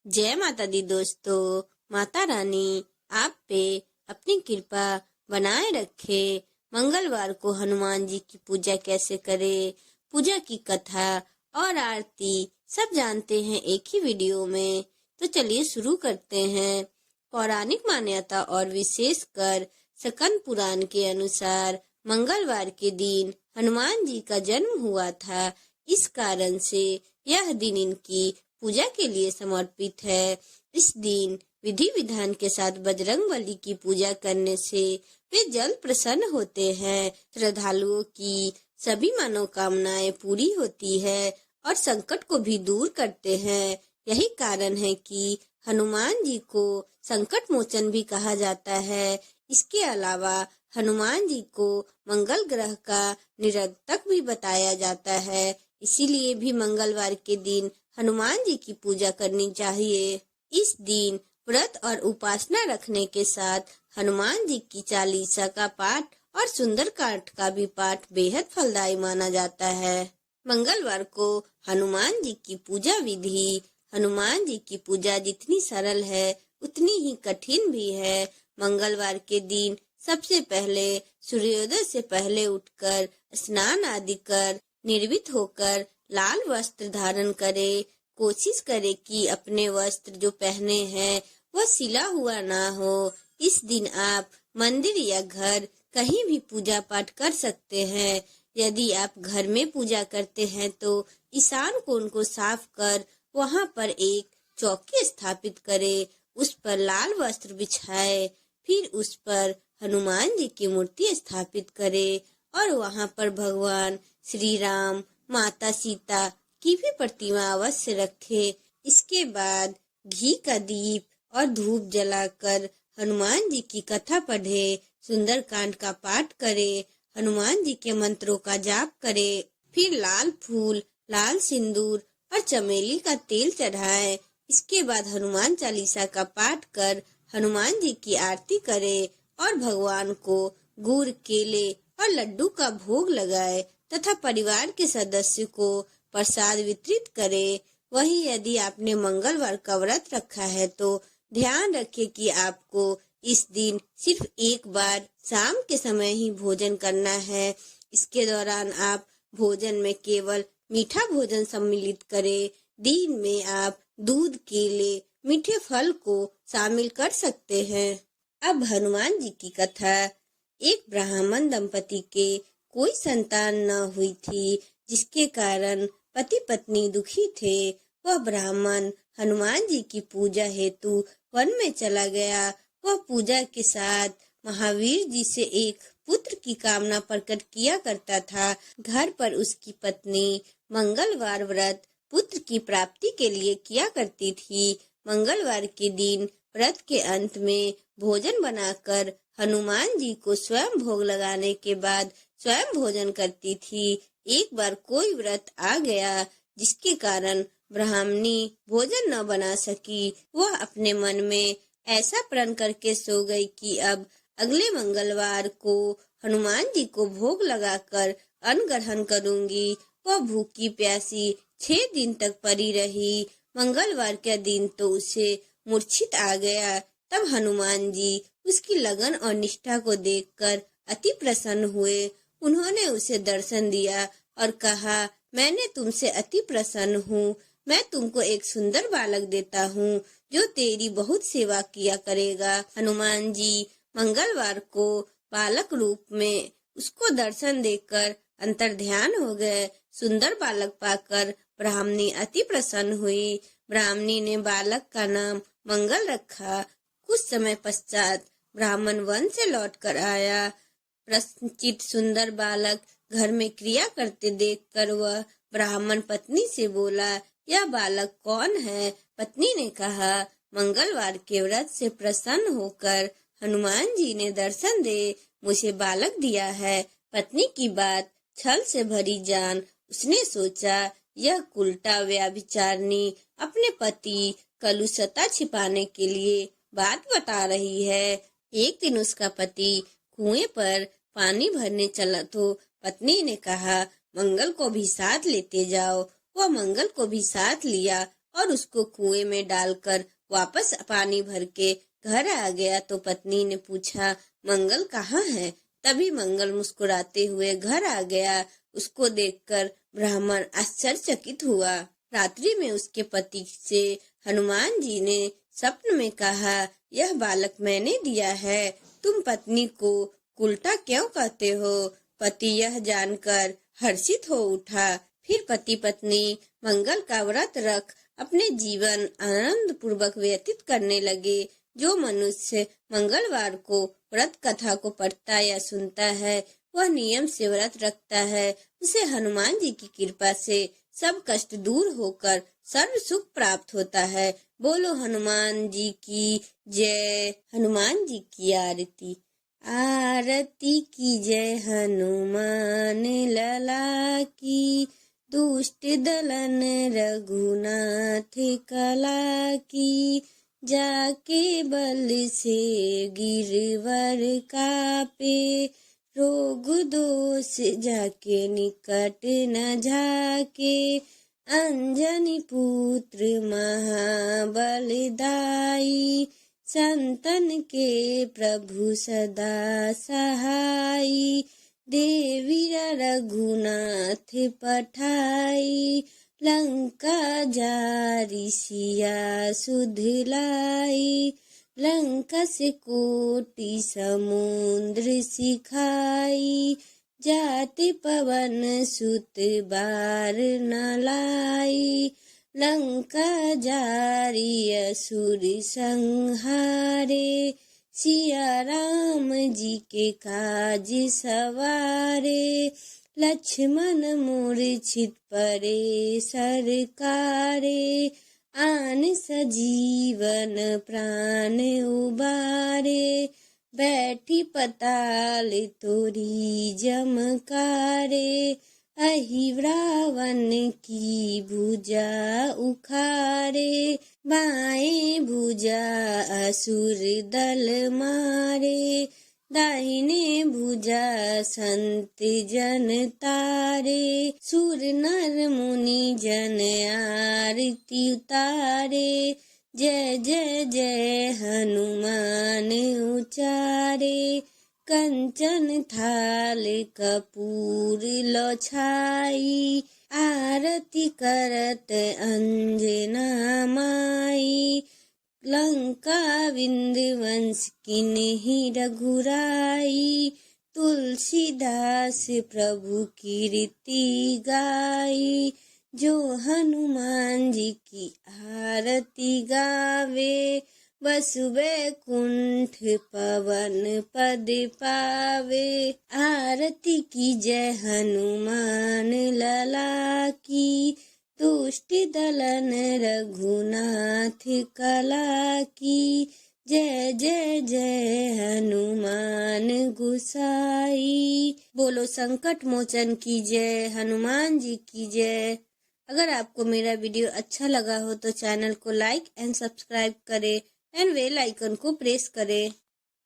जय माता दी दोस्तों। माता रानी आप पे अपनी कृपा बनाए रखे। मंगलवार को हनुमान जी की पूजा कैसे करें, पूजा की कथा और आरती सब जानते हैं एक ही वीडियो में। तो चलिए शुरू करते हैं। पौराणिक मान्यता और विशेषकर स्कंद पुराण के अनुसार मंगलवार के दिन हनुमान जी का जन्म हुआ था। इस कारण से यह दिन इनकी पूजा के लिए समर्पित है। इस दिन विधि विधान के साथ बजरंगबली की पूजा करने से वे जल्द प्रसन्न होते हैं। श्रद्धालुओं की सभी मनोकामनाएं पूरी होती है और संकट को भी दूर करते हैं। यही कारण है कि हनुमान जी को संकट मोचन भी कहा जाता है। इसके अलावा हनुमान जी को मंगल ग्रह का निरंतक भी बताया जाता है। इसीलिए भी मंगलवार के दिन हनुमान जी की पूजा करनी चाहिए। इस दिन व्रत और उपासना रखने के साथ हनुमान जी की चालीसा का पाठ और सुंदरकांड का भी पाठ बेहद फलदायी माना जाता है। मंगलवार को हनुमान जी की पूजा विधि। हनुमान जी की पूजा जितनी सरल है उतनी ही कठिन भी है। मंगलवार के दिन सबसे पहले सूर्योदय से पहले उठकर स्नान आदि कर निर्भीत होकर लाल वस्त्र धारण करे। कोशिश करे कि अपने वस्त्र जो पहने हैं वह सिला हुआ ना हो। इस दिन आप मंदिर या घर कहीं भी पूजा पाठ कर सकते हैं। यदि आप घर में पूजा करते हैं तो ईशान कोण को साफ कर वहां पर एक चौकी स्थापित करे। उस पर लाल वस्त्र बिछाए, फिर उस पर हनुमान जी की मूर्ति स्थापित करे और वहां पर भगवान श्री राम, माता सीता की भी प्रतिमा अवश्य रखे। इसके बाद घी का दीप और धूप जलाकर हनुमान जी की कथा पढ़े, सुंदरकांड का पाठ करे, हनुमान जी के मंत्रों का जाप करे। फिर लाल फूल, लाल सिंदूर और चमेली का तेल चढ़ाए। इसके बाद हनुमान चालीसा का पाठ कर हनुमान जी की आरती करे और भगवान को गुड़, केले और लड्डू का भोग लगाए तथा परिवार के सदस्य को प्रसाद वितरित करे। वहीं यदि आपने मंगलवार का व्रत रखा है तो ध्यान रखें कि आपको इस दिन सिर्फ एक बार शाम के समय ही भोजन करना है। इसके दौरान आप भोजन में केवल मीठा भोजन सम्मिलित करें। दिन में आप दूध, केले, मीठे फल को शामिल कर सकते हैं। अब हनुमान जी की कथा। एक ब्राह्मण दंपति के कोई संतान न हुई थी, जिसके कारण पति पत्नी दुखी थे। वह ब्राह्मण हनुमान जी की पूजा हेतु वन में चला गया। वह पूजा के साथ महावीर जी से एक पुत्र की कामना प्रकट किया करता था। घर पर उसकी पत्नी मंगलवार व्रत पुत्र की प्राप्ति के लिए किया करती थी। मंगलवार के दिन व्रत के अंत में भोजन बनाकर हनुमान जी को स्वयं भोग लगाने के बाद स्वयं भोजन करती थी। एक बार कोई व्रत आ गया जिसके कारण ब्राह्मणी भोजन न बना सकी। वह अपने मन में ऐसा प्रण करके सो गई कि अब अगले मंगलवार को हनुमान जी को भोग लगाकर अन्न ग्रहण करूंगी। वह भूखी प्यासी 6 दिन तक पड़ी रही। मंगलवार का दिन तो उसे मूर्छित आ गया। तब हनुमान जी उसकी लगन और निष्ठा को देखकर अति प्रसन्न हुए। उन्होंने उसे दर्शन दिया और कहा, मैंने तुमसे अति प्रसन्न हूँ। मैं तुमको एक सुंदर बालक देता हूँ जो तेरी बहुत सेवा किया करेगा। हनुमान जी मंगलवार को बालक रूप में उसको दर्शन देकर अंतर्ध्यान हो गए। सुंदर बालक पाकर ब्राह्मणी अति प्रसन्न हुई। ब्राह्मणी ने बालक का नाम मंगल रखा। कुछ समय पश्चात ब्राह्मण वन से लौट कर आया। प्रसन्नचित्त सुंदर बालक घर में क्रिया करते देखकर वह ब्राह्मण पत्नी से बोला, यह बालक कौन है? पत्नी ने कहा, मंगलवार के व्रत से प्रसन्न होकर हनुमान जी ने दर्शन दे मुझे बालक दिया है। पत्नी की बात छल से भरी जान उसने सोचा, यह उल्टा व्यभिचारिणी अपने पति कलुषता छिपाने के लिए बात बता रही है। एक दिन उसका पति कुएं पर पानी भरने चला तो पत्नी ने कहा, मंगल को भी साथ लेते जाओ। वह मंगल को भी साथ लिया और उसको कुएं में डालकर वापस पानी भर के घर आ गया तो पत्नी ने पूछा, मंगल कहाँ है? तभी मंगल मुस्कुराते हुए घर आ गया। उसको देखकर ब्राह्मण आश्चर्यचकित हुआ। रात्रि में उसके पति से हनुमान जी ने स्वप्न में कहा, यह बालक मैंने दिया है, तुम पत्नी को उल्टा क्यों कहते हो? पति यह जानकर हर्षित हो उठा। फिर पति पत्नी मंगल का व्रत रख अपने जीवन आनंद पूर्वक व्यतीत करने लगे। जो मनुष्य मंगलवार को व्रत कथा को पढ़ता या सुनता है, वह नियम से व्रत रखता है, उसे हनुमान जी की कृपा से सब कष्ट दूर होकर सर्व सुख प्राप्त होता है। बोलो हनुमान जी की जय। हनुमान जी की आरती। आरती की जय हनुमान लला की, दुष्ट दलन रघुनाथ कला की, जाके बल से गिरवर कापे, रोग दोष जाके निकट न झाके, अंजनी पुत्र महाबलदाई, संतन के प्रभु सदा सहाई, देवीरा रघुनाथ पठाई, लंका जारी सिया सुध लाई, लंका से कोटि समुद्र सिखाई, जाति पवन सुत बार न लाई, लंका जारी असुर संहारे, सिया राम जी के काज सवारे, लक्ष्मण मूर्छित परे सरकारे, आन सजीवन प्राण उबारे, बैठी पताल तोरी जमकारे, अहि रावण की भुजा उखारे, बाएं भुजा असुर दल मारे, दाहिने भुजा संत जन तारे, सुर नर मुनि जन आरती उतारे, जय जय जय हनुमान उचारे, कंचन थाल कपूर लो छाई, आरती करत अंजना माई, लंका विंध्यवंश किन्ही रघुराई, तुलसीदास प्रभु कीर्ति गाई, जो हनुमान जी की आरती गावे, बसु बैकुंठ पवन पद पावे, आरती की जय हनुमान लला की, दुष्ट दलन रघुनाथ कला की, जय जय जय हनुमान गोसाई। बोलो संकट मोचन की जय, हनुमान जी की जय। अगर आपको मेरा वीडियो अच्छा लगा हो तो चैनल को लाइक एंड सब्सक्राइब करें एंड बेल आइकन को प्रेस करें।